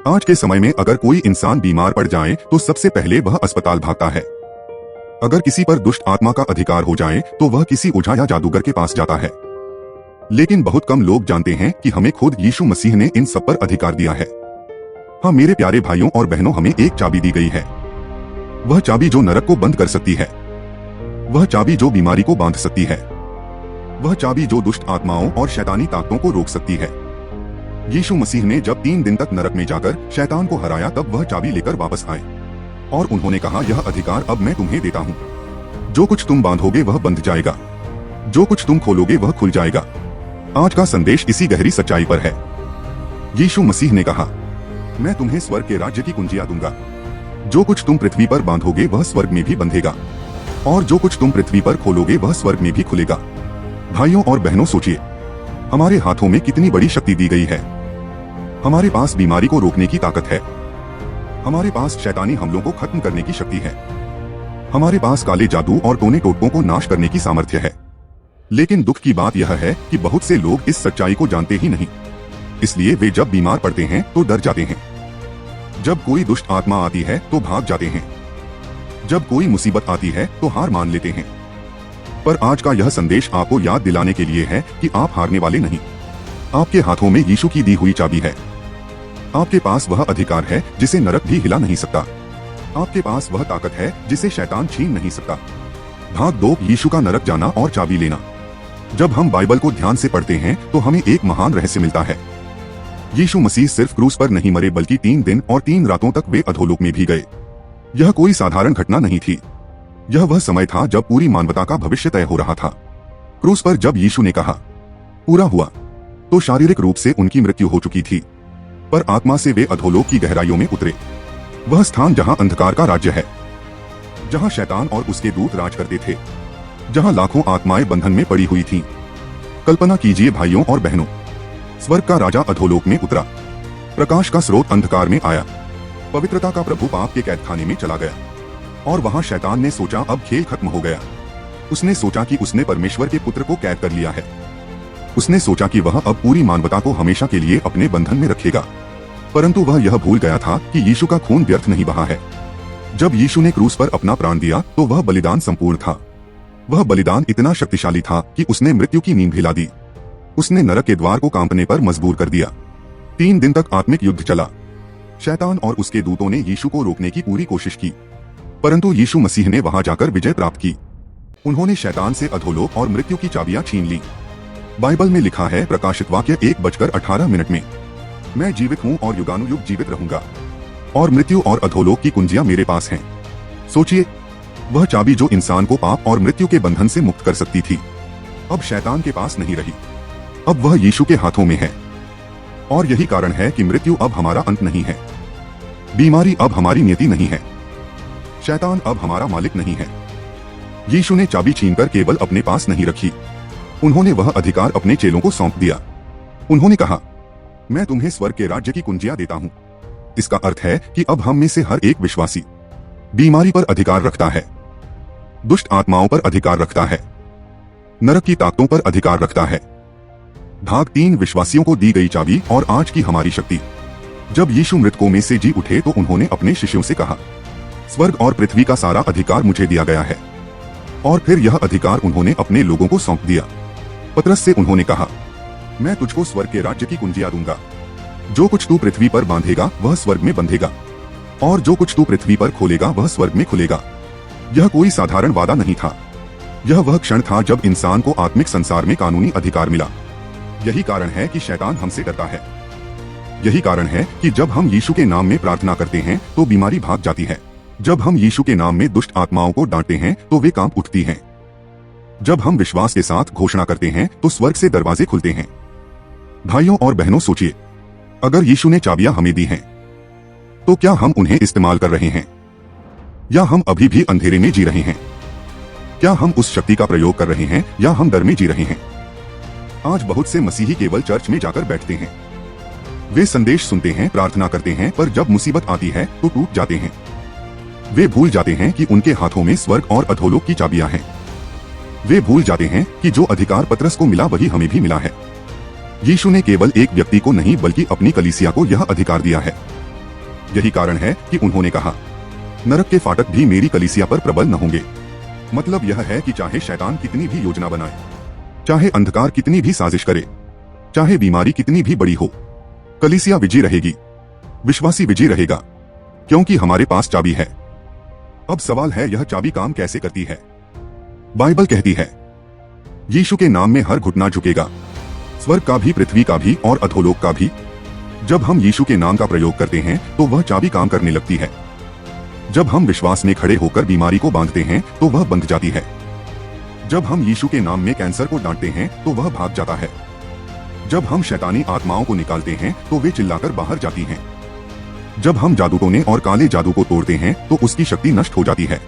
आज के समय में अगर कोई इंसान बीमार पड़ जाए तो सबसे पहले वह अस्पताल भागता है। अगर किसी पर दुष्ट आत्मा का अधिकार हो जाए तो वह किसी ओझा या जादूगर के पास जाता है। लेकिन बहुत कम लोग जानते हैं कि हमें खुद यीशु मसीह ने इन सब पर अधिकार दिया है। हाँ मेरे प्यारे भाइयों और बहनों, हमें एक चाबी दी गई है। वह चाबी जो नरक को बंद कर सकती है, वह चाबी जो बीमारी को बांध सकती है, वह चाबी जो दुष्ट आत्माओं और शैतानी ताकतों को रोक सकती है। यीशु मसीह ने जब 3 दिन तक नरक में जाकर शैतान को हराया तब वह चाबी लेकर वापस आए और उन्होंने कहा, यह अधिकार अब मैं तुम्हें देता हूँ। जो कुछ तुम बांधोगे वह बंध जाएगा, जो कुछ तुम खोलोगे वह खुल जाएगा। आज का संदेश इसी गहरी सच्चाई पर है। यीशु मसीह ने कहा, मैं तुम्हें स्वर्ग के राज्य की कुंजियां दूंगा। जो कुछ तुम पृथ्वी पर बांधोगे वह स्वर्ग में भी बंधेगा और जो कुछ तुम पृथ्वी पर खोलोगे वह स्वर्ग में भी खुलेगा। भाइयों और बहनों, सोचिए, हमारे हाथों में कितनी बड़ी शक्ति दी गई है। हमारे पास बीमारी को रोकने की ताकत है, हमारे पास शैतानी हमलों को खत्म करने की शक्ति है, हमारे पास काले जादू और टोने टोटकों को नाश करने की सामर्थ्य है। लेकिन दुख की बात यह है कि बहुत से लोग इस सच्चाई को जानते ही नहीं, इसलिए वे जब बीमार पड़ते हैं तो डर जाते हैं। जब कोई दुष्ट आत्मा आती है तो भाग जाते हैं, जब कोई मुसीबत आती है तो हार मान लेते हैं। पर आज का यह संदेश आपको याद दिलाने के लिए है कि आप हारने वाले नहीं। आपके हाथों में यीशु की दी हुई चाबी है। आपके पास वह अधिकार है जिसे नरक भी हिला नहीं सकता। आपके पास वह ताकत है जिसे शैतान छीन नहीं सकता। भाग दो यीशु का नरक जाना और चाबी लेना। जब हम बाइबल को ध्यान से पढ़ते हैं तो हमें एक महान रहस्य मिलता है। यीशु मसीह सिर्फ क्रूस पर नहीं मरे बल्कि 3 दिन और 3 रातों तक वे अधोलोक में भी गए। यह कोई साधारण घटना नहीं थी। यह वह समय था जब पूरी मानवता का भविष्य तय हो रहा था। क्रूस पर जब यीशु ने कहा पूरा हुआ तो शारीरिक रूप से उनकी मृत्यु हो चुकी थी, पर आत्मा से वे अधोलोक की गहराइयों में उतरे। वह स्थान जहां अंधकार का राज्य है, जहां शैतान और उसके दूत राज करते थे, जहां लाखों आत्माएं बंधन में पड़ी हुई थीं। कल्पना कीजिए भाइयों और बहनों, स्वर्ग का राजा अधोलोक में उतरा, प्रकाश का स्रोत अंधकार में आया, पवित्रता का प्रभु पाप के कैदखाने में चला गया और वहां शैतान ने सोचा अब खेल खत्म हो गया। उसने सोचा कि उसने परमेश्वर के पुत्र को कैद कर लिया है। उसने सोचा कि वह अब पूरी मानवता को हमेशा के लिए अपने बंधन में रखेगा। परंतु वह यह भूल गया था कि यीशु का खून व्यर्थ नहीं बहा है। जब यीशु ने क्रूस पर अपना प्राण दिया तो वह बलिदान संपूर्ण था। वह बलिदान इतना शक्तिशाली था कि उसने मृत्यु की नींद हिला दी। उसने नरक के द्वार को कांपने पर मजबूर कर दिया। 3 दिन तक आत्मिक युद्ध चला। शैतान और उसके दूतों ने यीशु को रोकने की पूरी कोशिश की, परंतु यीशु मसीह ने वहां जाकर विजय प्राप्त की। उन्होंने शैतान से अधोलोक और मृत्यु की चाबियां छीन ली। बाइबल में लिखा है, प्रकाशित वाक्य 1:18 में, मैं जीवित हूँ और युगानुयुग जीवित रहूंगा और मृत्यु और अधोलोक की कुंजियां मेरे पास हैं। सोचिए, वह चाबी जो इंसान को पाप और मृत्यु के बंधन से मुक्त कर सकती थी, अब शैतान के पास नहीं रही। अब वह यीशु के हाथों में है और यही कारण है कि मृत्यु अब हमारा अंत नहीं है, बीमारी अब हमारी नियति नहीं है, शैतान अब हमारा मालिक नहीं है। यीशु ने चाबी छीनकर केवल अपने पास नहीं रखी, उन्होंने वह अधिकार अपने चेलों को सौंप दिया। उन्होंने कहा, मैं तुम्हें स्वर्ग के राज्य की कुंजियां देता हूं। इसका अर्थ है कि अब हम में से हर एक विश्वासी बीमारी पर अधिकार रखता है, दुष्ट आत्माओं पर अधिकार रखता है, नरक की ताकतों पर अधिकार रखता है। भाग 3 विश्वासियों को दी गई चाबी और आज की हमारी शक्ति। जब यीशु मृतकों में से जी उठे तो उन्होंने अपने शिष्यों से कहा, स्वर्ग और पृथ्वी का सारा अधिकार मुझे दिया गया है। और फिर यह अधिकार उन्होंने अपने लोगों को सौंप दिया। पतरस से उन्होंने कहा, मैं तुझको स्वर्ग के राज्य की कुंजियां दूंगा। जो कुछ तू पृथ्वी पर बांधेगा वह स्वर्ग में बंधेगा और जो कुछ तू पृथ्वी पर खोलेगा वह स्वर्ग में खुलेगा। यह कोई साधारण वादा नहीं था, यह वह क्षण था जब इंसान को आत्मिक संसार में कानूनी अधिकार मिला। यही कारण है कि शैतान हमसे डरता है। यही कारण है कि जब हम यीशु के नाम में प्रार्थना करते हैं तो बीमारी भाग जाती है। जब हम यीशु के नाम में दुष्ट आत्माओं को डांटते हैं तो वे कांप उठती हैं। जब हम विश्वास के साथ घोषणा करते हैं तो स्वर्ग से दरवाजे खुलते हैं। भाइयों और बहनों, सोचिए, अगर यीशु ने चाबियां हमें दी हैं, तो क्या हम उन्हें इस्तेमाल कर रहे हैं या हम अभी भी अंधेरे में जी रहे हैं? क्या हम उस शक्ति का प्रयोग कर रहे हैं या हम डर में जी रहे हैं? आज बहुत से मसीही केवल चर्च में जाकर बैठते हैं। वे संदेश सुनते हैं, प्रार्थना करते हैं, पर जब मुसीबत आती है तो टूट जाते हैं। वे भूल जाते हैं कि उनके हाथों में स्वर्ग और अधोलोक की चाबियां हैं। वे भूल जाते हैं कि जो अधिकार पतरस को मिला वही हमें भी मिला है। यीशु ने केवल एक व्यक्ति को नहीं बल्कि अपनी कलीसिया को यह अधिकार दिया है। यही कारण है कि उन्होंने कहा, नरक के फाटक भी मेरी कलीसिया पर प्रबल न होंगे। मतलब यह है कि चाहे शैतान कितनी भी योजना बनाए, चाहे अंधकार कितनी भी साजिश करे, चाहे बीमारी कितनी भी बड़ी हो, कलीसिया विजयी रहेगी, विश्वासी विजयी रहेगा, क्योंकि हमारे पास चाबी है। अब सवाल है, यह चाबी काम कैसे करती है? बाइबल कहती है, यीशु के नाम में हर घुटना झुकेगा, स्वर्ग का भी, पृथ्वी का भी और अधोलोक का भी। जब हम यीशु के नाम का प्रयोग करते हैं तो वह चाबी काम करने लगती है। जब हम विश्वास में खड़े होकर बीमारी को बांधते हैं तो वह बंध जाती है। जब हम यीशु के नाम में कैंसर को डांटते हैं तो वह भाग जाता है। जब हम शैतानी आत्माओं को निकालते हैं तो वे चिल्लाकर बाहर जाती हैं। जब हम जादू टोने और काले जादू को तोड़ते हैं तो उसकी शक्ति नष्ट हो जाती है।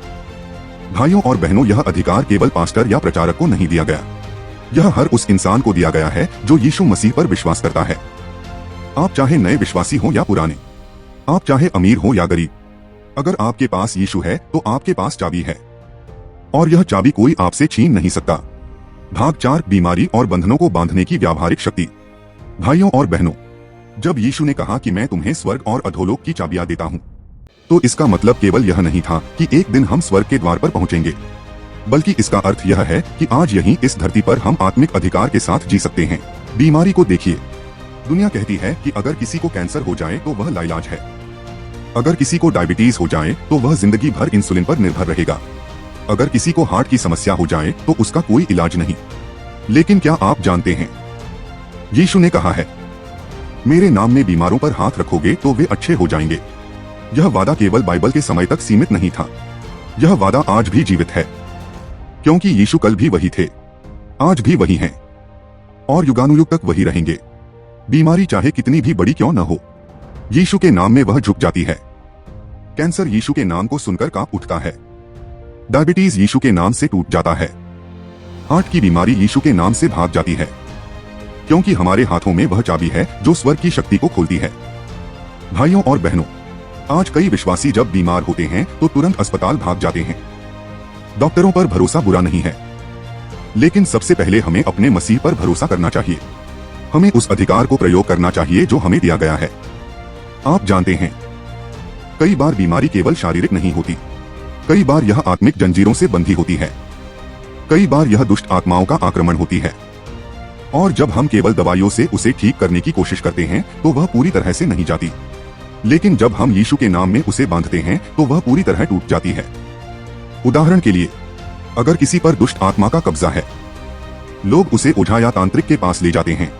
भाइयों और बहनों, यह अधिकार केवल पास्टर या प्रचारक को नहीं दिया गया, यह हर उस इंसान को दिया गया है जो यीशु मसीह पर विश्वास करता है। आप चाहे नए विश्वासी हो या पुराने, आप चाहे अमीर हो या गरीब, अगर आपके पास यीशु है तो आपके पास चाबी है, और यह चाबी कोई आपसे छीन नहीं सकता। भाग 4, बीमारी और बंधनों को बांधने की व्यावहारिक शक्ति। भाइयों और बहनों, जब यीशु ने कहा कि मैं तुम्हें स्वर्ग और अधोलोक की चाबियां देता हूं, तो इसका मतलब केवल यह नहीं था कि एक दिन हम स्वर्ग के द्वार पर पहुंचेंगे, बल्कि इसका अर्थ यह है कि आज यहीं इस धरती पर हम आत्मिक अधिकार के साथ जी सकते हैं। बीमारी को देखिए, दुनिया कहती है कि अगर किसी को कैंसर हो जाए तो वह लाइलाज है, अगर किसी को डायबिटीज हो जाए तो वह जिंदगी भर इंसुलिन पर निर्भर रहेगा, अगर किसी को हार्ट की समस्या हो जाए तो उसका कोई इलाज नहीं। लेकिन क्या आप जानते हैं, यीशु ने कहा है, मेरे नाम में बीमारों पर हाथ रखोगे तो वे अच्छे हो जाएंगे। यह वादा केवल बाइबल के समय तक सीमित नहीं था, यह वादा आज भी जीवित है, क्योंकि यीशु कल भी वही थे, आज भी वही हैं, और युगानुयुग तक वही रहेंगे। बीमारी चाहे कितनी भी बड़ी क्यों न हो, यीशु के नाम में वह झुक जाती है। कैंसर यीशु के नाम को सुनकर कांप उठता है, डायबिटीज यीशु के नाम से टूट जाता है, हार्ट की बीमारी यीशु के नाम से भाग जाती है, क्योंकि हमारे हाथों में वह चाबी है जो स्वर्ग की शक्ति को खोलती है। भाइयों और बहनों, आज कई विश्वासी जब बीमार होते हैं तो तुरंत अस्पताल भाग जाते हैं। डॉक्टरों पर भरोसा बुरा नहीं है, लेकिन सबसे पहले हमें अपने मसीह पर भरोसा करना चाहिए। हमें उस अधिकार को प्रयोग करना चाहिए जो हमें दिया गया है। आप जानते हैं, कई बार बीमारी केवल शारीरिक नहीं होती, कई बार यह आत्मिक जंजीरों से बंधी होती है, कई बार यह दुष्ट आत्माओं का आक्रमण होती है, और जब हम केवल दवाइयों से उसे ठीक करने की कोशिश करते हैं तो वह पूरी तरह से नहीं जाती, लेकिन जब हम यीशु के नाम में उसे बांधते हैं तो वह पूरी तरह टूट जाती है। उदाहरण के लिए, अगर किसी पर दुष्ट आत्मा का कब्जा है, लोग उसे ओझा या तांत्रिक के पास ले जाते हैं,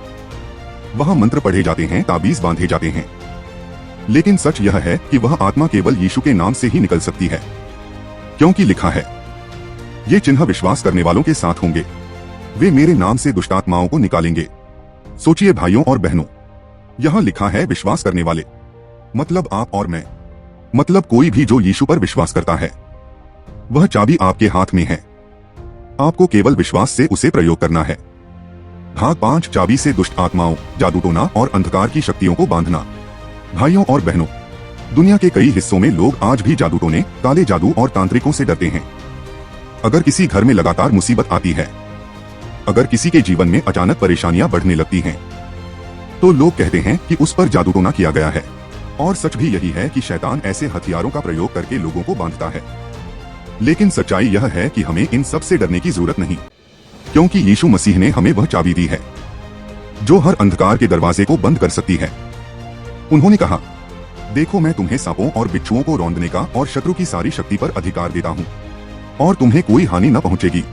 वहां मंत्र पढ़े जाते हैं, ताबीज बांधे जाते हैं, लेकिन सच यह है कि वह आत्मा केवल यीशु के नाम से ही निकल सकती है, क्योंकि लिखा है, ये चिन्ह विश्वास करने वालों के साथ होंगे, वे मेरे नाम से दुष्ट आत्माओं को निकालेंगे। सोचिए भाइयों और बहनों, यहां लिखा है विश्वास करने वाले, मतलब आप और मैं, मतलब कोई भी जो यीशु पर विश्वास करता है। वह चाबी आपके हाथ में है, आपको केवल विश्वास से उसे प्रयोग करना है। भाग 5, चाबी से दुष्ट आत्माओं, जादू टोना और अंधकार की शक्तियों को बांधना। भाइयों और बहनों, दुनिया के कई हिस्सों में लोग आज भी जादू टोने, काले जादू और तांत्रिकों से डरते हैं। अगर किसी घर में लगातार मुसीबत आती है, अगर किसी के जीवन में अचानक परेशानियां बढ़ने लगती हैं, तो लोग कहते हैं कि उस पर जादू टोना किया गया है। और सच भी यही है कि शैतान ऐसे हथियारों का प्रयोग करके लोगों को बांधता है। लेकिन सच्चाई यह है कि हमें इन सब से डरने की जरूरत नहीं, क्योंकि यीशु मसीह ने हमें वह चाबी दी है जो हर अंधकार के दरवाजे को बंद कर सकती है। उन्होंने कहा, देखो मैं तुम्हें सांपों और बिच्छुओं को रौंदने का और शत्रु की सारी शक्ति पर अधिकार देता हूँ, और तुम्हें कोई हानि न पहुंचेगी।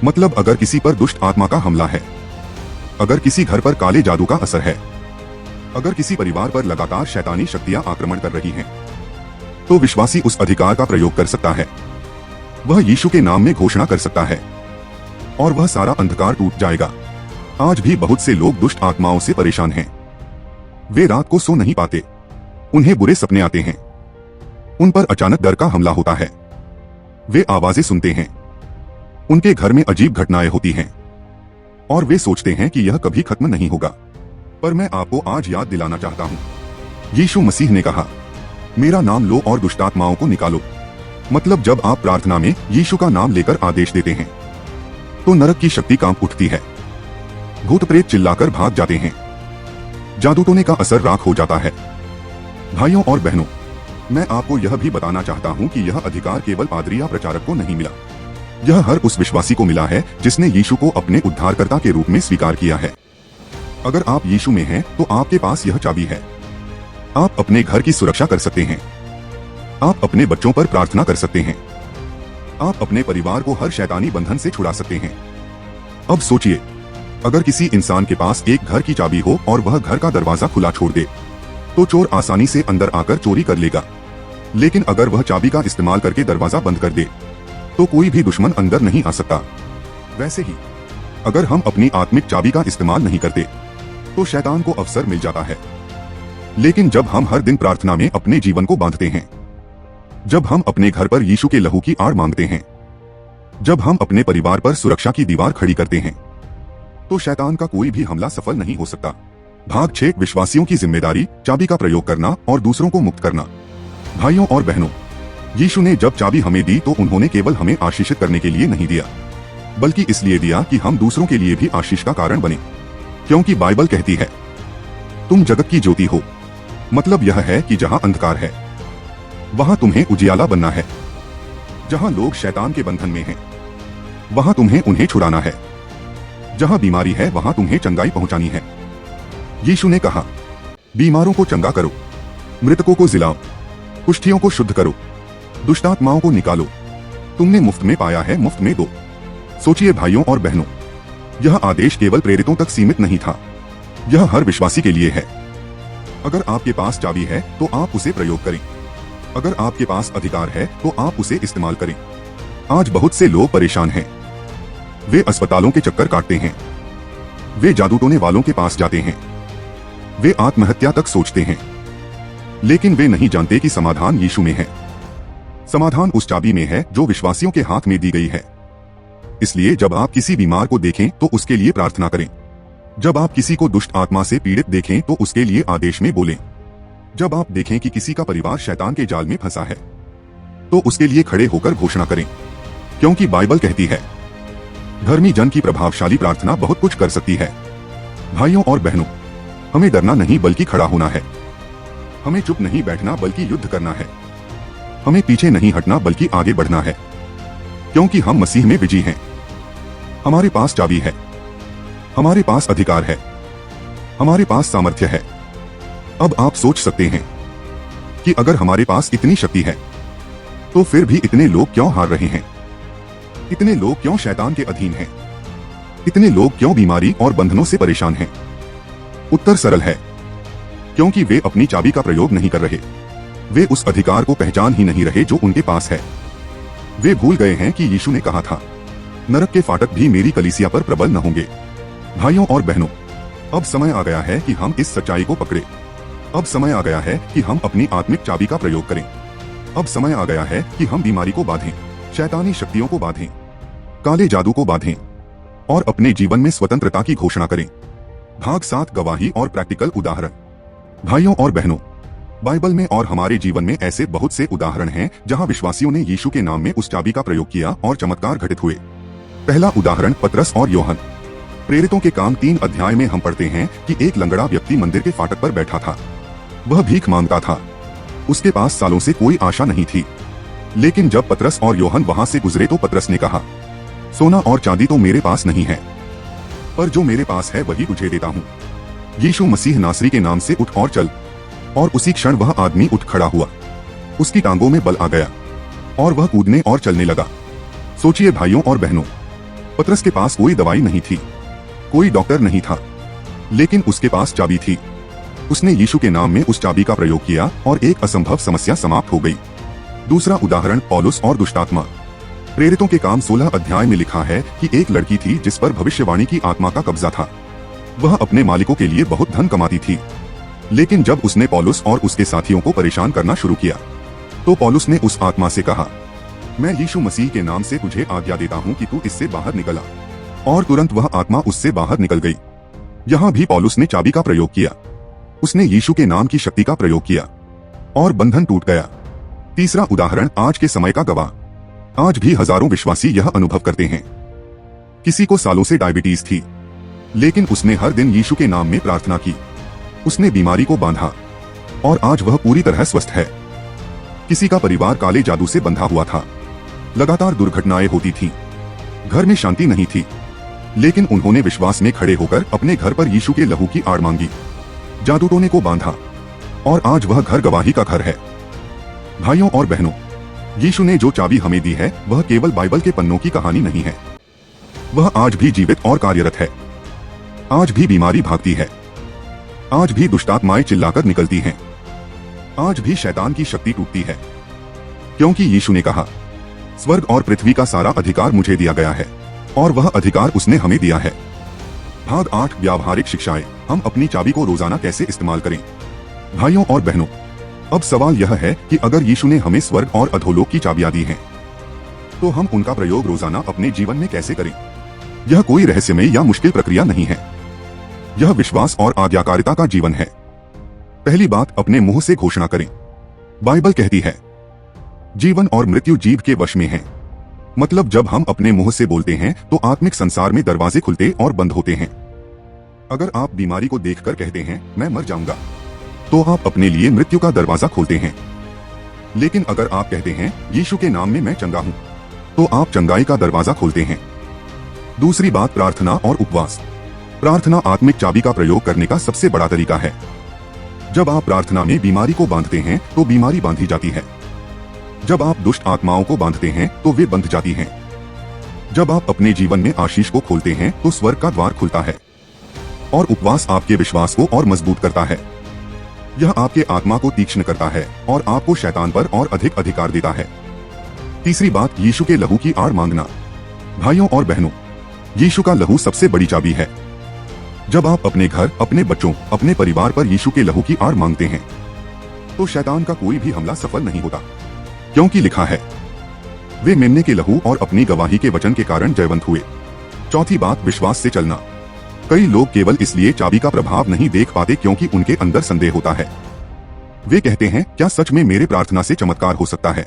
मतलब अगर किसी पर दुष्ट आत्मा का हमला है, अगर किसी घर पर काले जादू का असर है, अगर किसी परिवार पर लगातार शैतानी शक्तियां आक्रमण कर रही हैं, तो विश्वासी उस अधिकार का प्रयोग कर सकता है। वह यीशु के नाम में घोषणा कर सकता है, और वह सारा अंधकार टूट जाएगा। आज भी बहुत से लोग दुष्ट आत्माओं से परेशान हैं। वे रात को सो नहीं पाते, उन्हें बुरे सपने आते हैं, उन पर अचानक डर का हमला होता है, वे आवाजें सुनते हैं, उनके घर में अजीब घटनाएं होती हैं, और वे सोचते हैं कि यह कभी खत्म नहीं होगा। पर मैं आपको आज याद दिलाना चाहता हूँ, यीशु मसीह ने कहा, मेरा नाम लो और दुष्ट आत्माओं को निकालो। मतलब जब आप प्रार्थना में यीशु का नाम लेकर आदेश देते हैं, तो नरक की शक्ति कांप उठती है, भूत प्रेत चिल्लाकर भाग जाते हैं, जादू टोने का असर राख हो जाता है, भाइयों और बहनों, मैं आपको यह भी बताना चाहता हूँ कि यह अधिकार केवल पादरी या प्रचारक को नहीं मिला। यह हर उस विश्वासी को मिला है जिसने यीशु को अपने उद्धारकर्ता के रूप में स्वीकार किया है। अगर आप यीशु में हैं, तो आपके पास यह चाबी है। आप अपने घर की सुरक्षा कर सकते हैं। आप अपने बच्चों पर प्रार्थना कर सकते हैं। आप अपने परिवार को हर शैतानी बंधन से छुड़ा सकते हैं। अब सोचिए, अगर किसी इंसान के पास एक घर की चाबी हो और वह घर का दरवाजा खुला छोड़ दे, तो चोर आसानी से अंदर आकर चोरी कर लेगा। लेकिन अगर वह चाबी का इस्तेमाल करके दरवाजा बंद कर दे, तो कोई भी दुश्मन अंदर नहीं आ सकता। वैसे ही अगर हम अपनी आत्मिक चाबी का इस्तेमाल नहीं करते, तो शैतान को अवसर मिल जाता है। लेकिन जब हम हर दिन प्रार्थना में अपने जीवन को बांधते हैं, जब हम अपने घर पर यीशु के लहू की आड़ मांगते हैं, जब हम अपने परिवार पर सुरक्षा की दीवार खड़ी करते हैं, तो शैतान का कोई भी हमला सफल नहीं हो सकता। भाग 6, विश्वासियों की जिम्मेदारी, चाबी का प्रयोग करना और दूसरों को मुक्त करना। भाइयों और बहनों, यीशु ने जब चाबी हमें दी तो उन्होंने केवल हमें आशीषित करने के लिए नहीं दिया, बल्कि इसलिए दिया कि हम दूसरों के लिए भी आशीष का कारण बने। क्योंकि बाइबल कहती है, तुम जगत की ज्योति हो। मतलब यह है कि जहां अंधकार है, वहां तुम्हें उजियाला बनना है। जहां लोग शैतान के बंधन में हैं, वहां तुम्हें उन्हें छुड़ाना है। जहां बीमारी है, वहां तुम्हें चंगाई पहुंचानी है। यीशु ने कहा, बीमारों को चंगा करो, मृतकों को जिलाओ, कुष्ठियों को शुद्ध करो, दुष्टात्माओं को निकालो। तुमने मुफ्त में पाया है, मुफ्त में दो। सोचिए भाइयों और बहनों, यह आदेश केवल प्रेरितों तक सीमित नहीं था, यह हर विश्वासी के लिए है। अगर आपके पास चाबी है, तो आप उसे प्रयोग करें। अगर आपके पास अधिकार है, तो आप उसे इस्तेमाल करें। आज बहुत से लोग परेशान हैं। वे अस्पतालों के चक्कर काटते हैं, वे जादू टोने वालों के पास जाते हैं, वे आत्महत्या तक सोचते हैं, लेकिन वे नहीं जानते कि समाधान यीशु में है। समाधान उस चाबी में है जो विश्वासियों के हाथ में दी गई है। इसलिए जब आप किसी बीमार को देखें तो उसके लिए प्रार्थना करें। जब आप किसी को दुष्ट आत्मा से पीड़ित देखें तो उसके लिए आदेश में बोलें। जब आप देखें कि किसी का परिवार शैतान के जाल में फंसा है, तो उसके लिए खड़े होकर घोषणा करें। क्योंकि बाइबल कहती है, धर्मी जन की प्रभावशाली प्रार्थना बहुत कुछ कर सकती है। भाइयों और बहनों, हमें डरना नहीं बल्कि खड़ा होना है। हमें चुप नहीं बैठना बल्कि युद्ध करना है। हमें पीछे नहीं हटना बल्कि आगे बढ़ना है। क्योंकि हम मसीह में विजयी हैं। हमारे पास चाबी है, हमारे पास अधिकार है, हमारे पास सामर्थ्य है। अब आप सोच सकते हैं कि अगर हमारे पास इतनी शक्ति है, तो फिर भी इतने लोग क्यों हार रहे हैं? इतने लोग क्यों शैतान के अधीन हैं? इतने लोग क्यों बीमारी और बंधनों से परेशान हैं? उत्तर सरल है, क्योंकि वे अपनी चाबी का प्रयोग नहीं कर रहे। वे उस अधिकार को पहचान ही नहीं रहे जो उनके पास है। वे भूल गए हैं कि यीशु ने कहा था, नरक के फाटक भी मेरी कलीसिया पर प्रबल न होंगे। भाइयों और बहनों, अब समय आ गया है कि हम इस सच्चाई को पकड़े। अब समय आ गया है कि हम अपनी आत्मिक चाबी का प्रयोग करें। अब समय आ गया है कि हम बीमारी को बांधें, शैतानी शक्तियों को बांधें, काले जादू को बांधें और अपने जीवन में स्वतंत्रता की घोषणा करें। भाग 7, गवाही और प्रैक्टिकल उदाहरण। भाइयों और बहनों, बाइबल में और हमारे जीवन में ऐसे बहुत से उदाहरण हैं जहां विश्वासियों ने यीशु के नाम में उस चाबी का प्रयोग किया और चमत्कार घटित हुए। पहला उदाहरण, पतरस और योहन। प्रेरितों के काम 3 अध्याय में हम पढ़ते हैं कि एक लंगड़ा व्यक्ति मंदिर के फाटक पर बैठा था। वह भीख मांगता था। उसके पास सालों से कोई आशा नहीं थी। लेकिन जब पतरस और योहन वहां से गुजरे तो पतरस ने कहा, सोना और चांदी तो मेरे पास नहीं है, पर जो मेरे पास है वही तुझे देता हूँ। यीशु मसीह नासरी के नाम से उठ और चल। और उसी क्षण वह आदमी उठ खड़ा हुआ। उसकी टांगों में बल आ गया और वह कूदने और चलने लगा। सोचिए भाइयों और बहनों, पतरस के पास कोई दवाई नहीं थी, कोई डॉक्टर नहीं था, लेकिन उसके पास चाबी थी। उसने यीशु के नाम में उस चाबी का प्रयोग किया और एक असंभव समस्या समाप्त हो गई। दूसरा उदाहरण, पौलुस और दुष्टात्मा। प्रेरितों के काम 16 अध्याय में लिखा है कि एक लड़की थी जिस पर भविष्यवाणी की आत्मा का कब्जा था। वह अपने मालिकों के लिए बहुत धन कमाती थी। लेकिन जब उसने पौलुस और उसके साथियों को परेशान करना शुरू किया, तो पौलुस ने उस आत्मा से कहा, मैं यीशु मसीह के नाम से तुझे आज्ञा देता हूँ कि तू इससे बाहर निकल आ। और तुरंत वह आत्मा उससे बाहर निकल गई। यहाँ भी पौलुस ने चाबी का प्रयोग किया। उसने यीशु के नाम की शक्ति का प्रयोग किया और बंधन टूट गया। तीसरा उदाहरण, आज के समय का गवाह। आज भी हजारों विश्वासी यह अनुभव करते हैं। किसी को सालों से डायबिटीज थी, लेकिन उसने हर दिन यीशु के नाम में प्रार्थना की। उसने बीमारी को बांधा, और आज वह पूरी तरह स्वस्थ है। किसी का परिवार काले जादू से बंधा हुआ था। लगातार दुर्घटनाएं होती थीं। घर में शांति नहीं थी, लेकिन उन्होंने विश्वास में खड़े होकर अपने घर पर यीशु के लहू की आड़ मांगी। जादू टोने को बांधा और आज वह घर गवाही का घर है। भाइयों और बहनों, यीशु ने जो चाबी हमें दी है वह केवल बाइबल के पन्नों की कहानी नहीं है। वह आज भी जीवित और कार्यरत है। आज भी बीमारी भागती है। आज भी दुष्टात्माएं चिल्लाकर निकलती हैं। आज भी शैतान की शक्ति टूटती है, क्योंकि यीशु ने कहा, स्वर्ग और पृथ्वी का सारा अधिकार मुझे दिया गया है और वह अधिकार उसने हमें दिया है। भाग 8 व्यावहारिक शिक्षाएं। हम अपनी चाबी को रोजाना कैसे इस्तेमाल करें। भाइयों और बहनों, अब सवाल यह है कि अगर यीशु ने हमें स्वर्ग और अधोलोक की चाबियां दी हैं, तो हम उनका प्रयोग रोजाना अपने जीवन में कैसे करें। यह कोई रहस्यमय या मुश्किल प्रक्रिया नहीं है। यह विश्वास और आज्ञाकारिता का जीवन है। पहली बात, अपने मुंह से घोषणा करें। बाइबल कहती है, जीवन और मृत्यु जीभ के वश में है। मतलब जब हम अपने मुंह से बोलते हैं तो आत्मिक संसार में दरवाजे खुलते और बंद होते हैं। अगर आप बीमारी को देखकर कहते हैं मैं मर जाऊंगा, तो आप अपने लिए मृत्यु का दरवाजा खोलते हैं। लेकिन अगर आप कहते हैं यीशु के नाम में मैं चंगा हूं, तो आप चंगाई का दरवाजा खोलते हैं। दूसरी बात, प्रार्थना और उपवास। प्रार्थना आत्मिक चाबी का प्रयोग करने का सबसे बड़ा तरीका है। जब आप प्रार्थना में बीमारी को बांधते हैं तो बीमारी बांधी जाती है। जब आप दुष्ट आत्माओं को बांधते हैं तो वे बंध जाती हैं। जब आप अपने जीवन में आशीष को खोलते हैं तो स्वर्ग का द्वार खुलता है। और उपवास आपके विश्वास को और मजबूत करता है। यह आपके आत्मा को तीक्ष्ण करता है और आपको शैतान पर और अधिक अधिकार देता है। तीसरी बात, यीशु के लहू की आड़ मांगना। भाइयों और बहनों, यीशु का लहू सबसे बड़ी चाबी है। जब आप अपने घर, अपने बच्चों, अपने परिवार पर यीशु के लहू की आड़ मांगते हैं, तो शैतान का कोई भी हमला सफल नहीं होता, क्योंकि लिखा है, वे मेमने के लहू और अपनी गवाही के वचन के कारण जयवंत हुए। चौथी बात, विश्वास से चलना। कई लोग केवल इसलिए चाबी का प्रभाव नहीं देख पाते क्योंकि उनके अंदर संदेह होता है। वे कहते हैं, क्या सच में मेरे प्रार्थना से चमत्कार हो सकता है।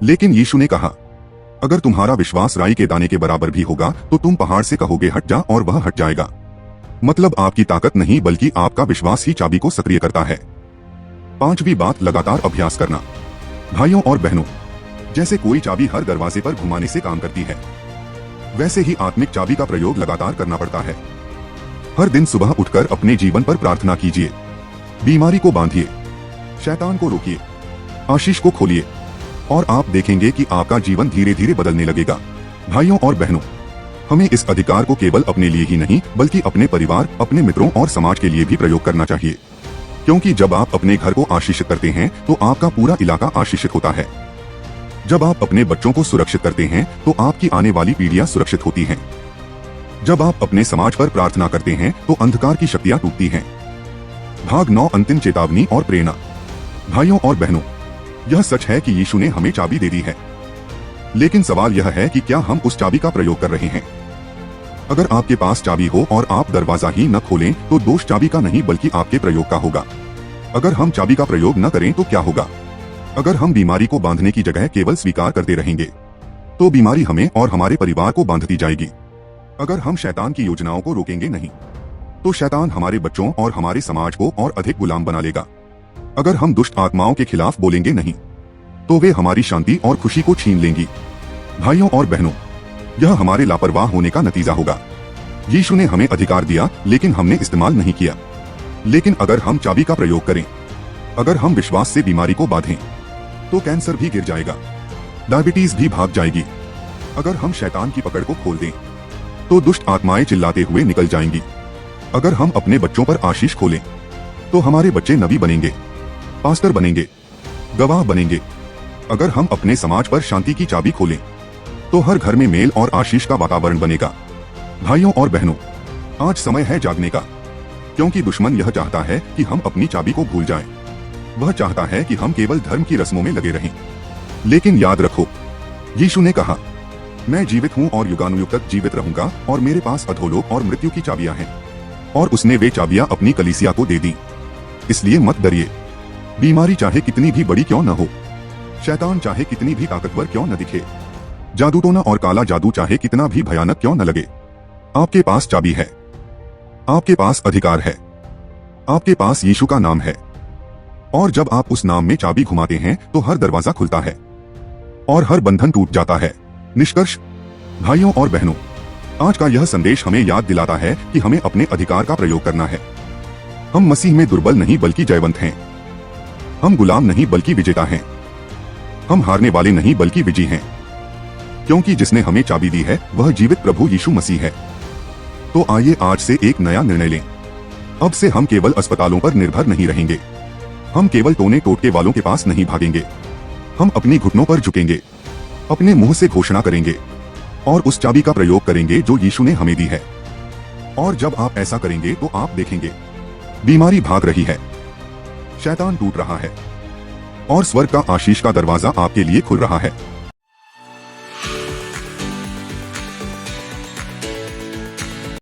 लेकिन यीशु ने कहा, अगर तुम्हारा विश्वास राई के दाने के बराबर भी होगा तो तुम पहाड़ से कहोगे हट जा और वह हट जाएगा। मतलब आपकी ताकत नहीं बल्कि आपका विश्वास ही चाबी को सक्रिय करता है। पांचवी बात, लगातार अभ्यास करना। भाइयों और बहनों, जैसे कोई चाबी हर दरवाजे पर घुमाने से काम करती है, वैसे ही आत्मिक चाबी का प्रयोग लगातार करना पड़ता है। हर दिन सुबह उठकर अपने जीवन पर प्रार्थना कीजिए। बीमारी को बांधिए, शैतान को रोकिए, आशीष को खोलिए और आप देखेंगे कि आपका जीवन धीरे धीरे बदलने लगेगा। भाइयों और बहनों, हमें इस अधिकार को केवल अपने लिए ही नहीं बल्कि अपने परिवार, अपने मित्रों और समाज के लिए भी प्रयोग करना चाहिए। क्योंकि जब आप अपने घर को आशीषित करते हैं तो आपका पूरा इलाका आशीषित होता है। जब आप अपने बच्चों को सुरक्षित करते हैं तो आपकी आने वाली पीढ़ियां सुरक्षित होती हैं। जब आप अपने समाज पर प्रार्थना करते हैं तो अंधकार की शक्तियां टूटती हैं। भाग 9, अंतिम चेतावनी और प्रेरणा। भाइयों और बहनों, यह सच है कि यीशु ने हमें चाबी दे दी है, लेकिन सवाल यह है कि क्या हम उस चाबी का प्रयोग कर रहे हैं। अगर आपके पास चाबी हो और आप दरवाजा ही न खोलें तो दोष चाबी का नहीं बल्कि आपके प्रयोग का होगा। अगर हम चाबी का प्रयोग न करें तो क्या होगा। अगर हम बीमारी को बांधने की जगह केवल स्वीकार करते रहेंगे तो बीमारी हमें और हमारे परिवार को बांधती जाएगी। अगर हम शैतान की योजनाओं को रोकेंगे नहीं तो शैतान हमारे बच्चों और हमारे समाज को और अधिक गुलाम बना लेगा। अगर हम दुष्ट आत्माओं के खिलाफ बोलेंगे नहीं तो वे हमारी शांति और खुशी को छीन लेंगी। भाइयों और बहनों, यह हमारे लापरवाह होने का नतीजा होगा। यीशु ने हमें अधिकार दिया लेकिन हमने इस्तेमाल नहीं किया। लेकिन अगर हम चाबी का प्रयोग करें, अगर हम विश्वास से बीमारी को बांधें, तो कैंसर भी गिर जाएगा, डायबिटीज भी भाग जाएगी। अगर हम शैतान की पकड़ को खोल दें तो दुष्ट आत्माएं चिल्लाते हुए निकल जाएंगी। अगर हम अपने बच्चों पर आशीष खोलें तो हमारे बच्चे नबी बनेंगे, पास्टर बनेंगे, गवाह बनेंगे। अगर हम अपने समाज पर शांति की चाबी खोलें तो हर घर में मेल और आशीष का वातावरण बनेगा। भाइयों और बहनों, आज समय है जागने का, क्योंकि दुश्मन यह चाहता है कि हम अपनी चाबी को भूल जाएं। वह चाहता है कि हम केवल धर्म की रस्मों में लगे रहें। लेकिन याद रखो, यीशु ने कहा, मैं जीवित हूँ और युगानुयुग तक जीवित रहूंगा और मेरे पास अधोलोक और मृत्यु की चाबियां हैं। और उसने वे चाबियां अपनी कलीसिया को दे दी। इसलिए मत डरिए। बीमारी चाहे कितनी भी बड़ी क्यों न हो, शैतान चाहे कितनी भी ताकतवर क्यों न दिखे, जादू टोना और काला जादू चाहे कितना भी भयानक क्यों न लगे, आपके पास चाबी है, आपके पास अधिकार है, आपके पास यीशु का नाम है। और जब आप उस नाम में चाबी घुमाते हैं तो हर दरवाजा खुलता है और हर बंधन टूट जाता है। निष्कर्ष, भाइयों और बहनों, आज का यह संदेश हमें याद दिलाता है कि हमें अपने अधिकार का प्रयोग करना है। हम मसीह में दुर्बल नहीं बल्कि जयवंत हैं। हम गुलाम नहीं बल्कि विजेता हैं। हम हारने वाले नहीं बल्कि विजयी हैं, क्योंकि जिसने हमें चाबी दी है वह जीवित प्रभु यीशु मसीह है। तो आइए आज से एक नया निर्णय लें। अब से हम केवल अस्पतालों पर निर्भर नहीं रहेंगे। हम केवल टोने टोटके वालों के पास नहीं भागेंगे। हम अपनी घुटनों पर झुकेंगे, अपने मुंह से घोषणा करेंगे और उस चाबी का प्रयोग करेंगे जो यीशु ने हमें दी है। और जब आप ऐसा करेंगे तो आप देखेंगे, बीमारी भाग रही है, शैतान टूट रहा है और स्वर्ग का आशीष का दरवाजा आपके लिए खुल रहा है।